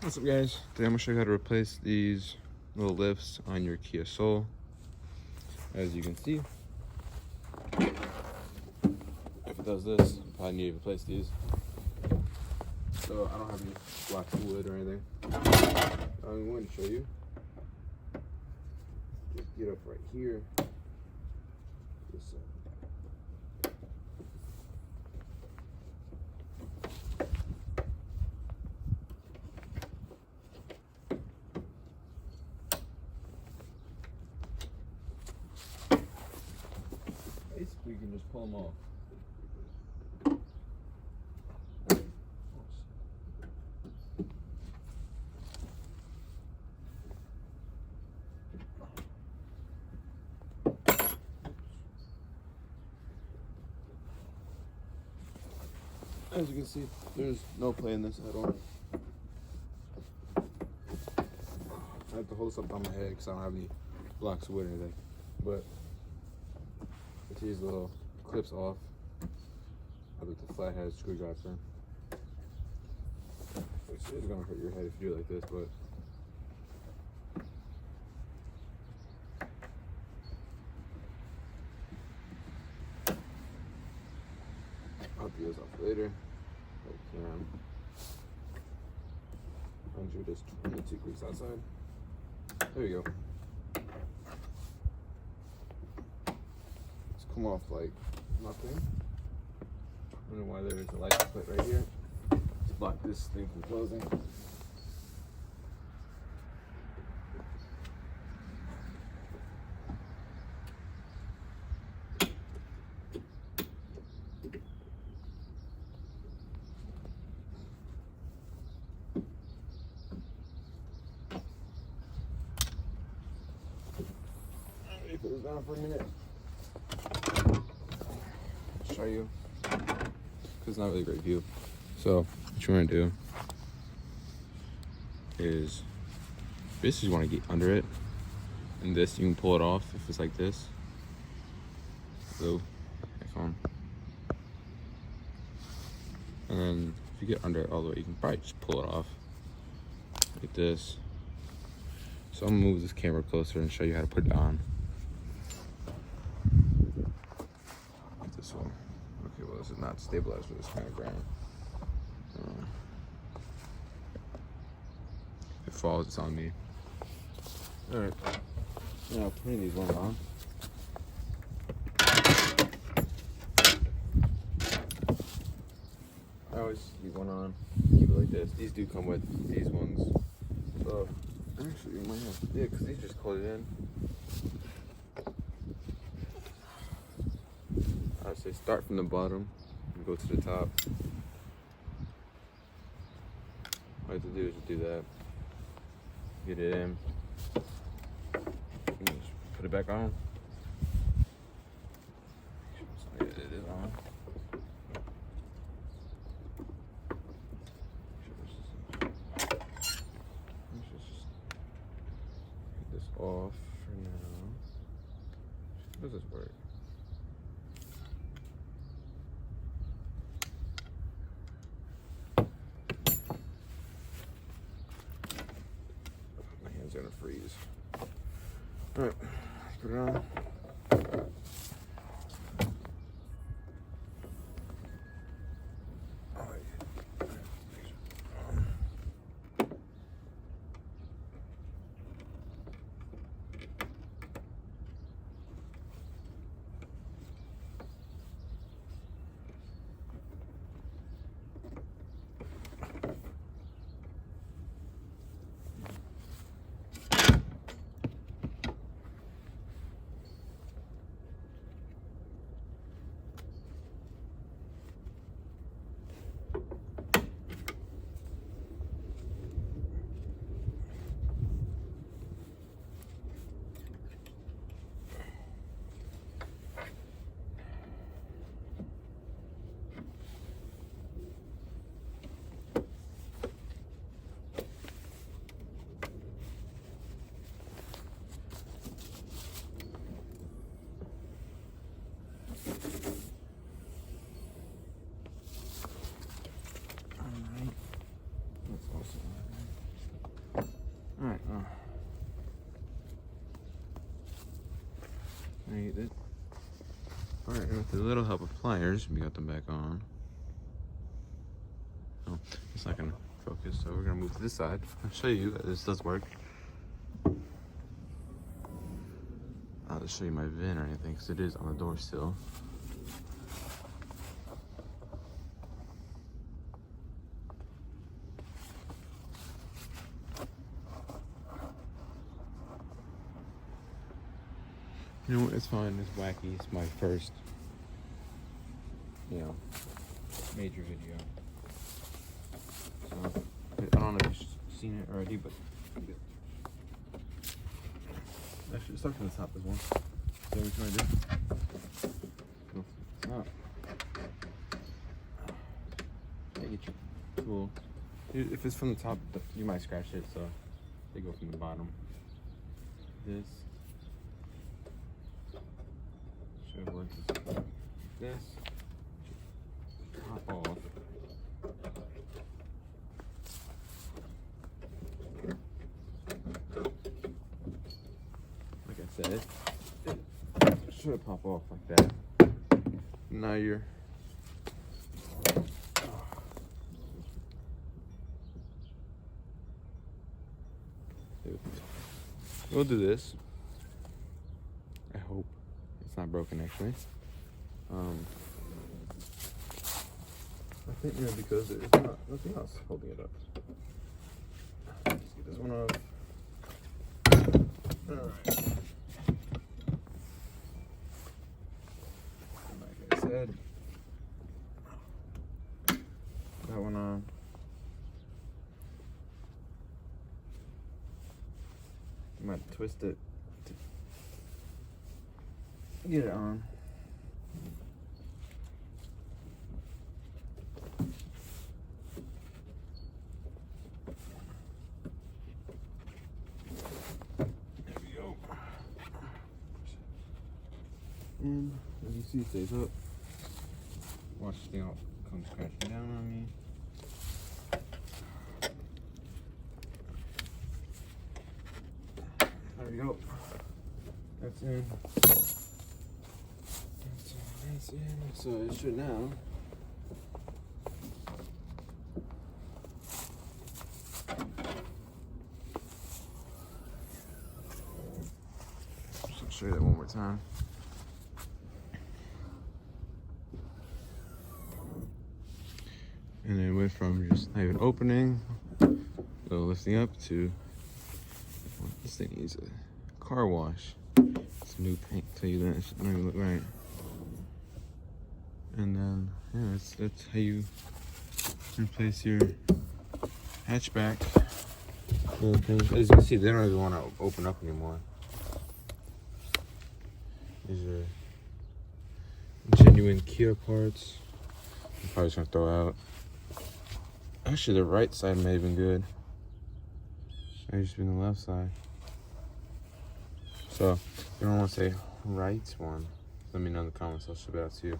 What's up, guys? Today I'm gonna show you how to replace these little lifts on your Kia Soul. As you can see, if it does this, you probably need to replace these. So I don't have any blocks of wood or anything. I'm going to show you. Just get up right here. This side. Basically, you can just pull them off. As you can see, there's no play in this at all. I have to hold something on my head because I don't have any blocks of wood or anything. But with these little clips off, I put the flathead screwdriver. Which is gonna hurt your head if you do it like this, but I'll do this off later. I can. Mind you, it is 22 degrees outside. There you go. It's come off like nothing. I don't know why there's a license plate right here to block this thing from closing. Put this down for a minute. Show you. Because it's not really a great view. So what you want to do is basically you want to get under it, and this you can pull it off if it's like this. So iPhone. And then if you get under it all the way, you can probably just pull it off like this. So I'm gonna move this camera closer and show you how to put it on. This one. Okay, well, this is not stabilized for this kind of ground. If it falls, it's on me. Alright. Now, putting these ones on. I always leave one on, keep it like this. These do come with these ones. So, actually, you might have, yeah, because these just hold it in. I say start from the bottom and go to the top. All you have to do is just do that. Get it in. And just put it back on. Yeah, it is on. Let's just get this off for now. How does this work? Gonna freeze. All right, put it on. Alright, Alright, with a little help of pliers, we got them back on. Oh, it's not gonna focus, so we're gonna move to this side. I'll show you that this does work. I'll just show you my VIN or anything, because it is on the door still. You know what, it's fine, it's wacky, it's my first, major video. So, I don't know if you've seen it already, but actually, start from the top as one. So what you want to do? Go from the top. Get your tool. If it's from the top, you might scratch it, so they go from the bottom. This should work like this. Pop off. Like I said, it should pop off like that. Now you're we'll do this. I hope it's not broken actually. I think because there's nothing else holding it up. Let's get this one off. Alright. Like I said, that one on. You might twist it to get it on. And as you see, it stays up. Watch this thing come crashing down on me. There we go. That's in. That's in. So it should now. I'll show you that one more time. And it went from just not even opening, little lifting up to, well, this thing needs a car wash. It's a new paint, tell you that, it don't even look right. And then, yeah, that's how you replace your hatchback. As you can see, they don't even want to open up anymore. These are genuine Kia parts. I'm probably just gonna throw out. Actually, the right side may have been good. Maybe just been the left side. So, if you don't want to say right one, let me know in the comments. I'll ship it out to you.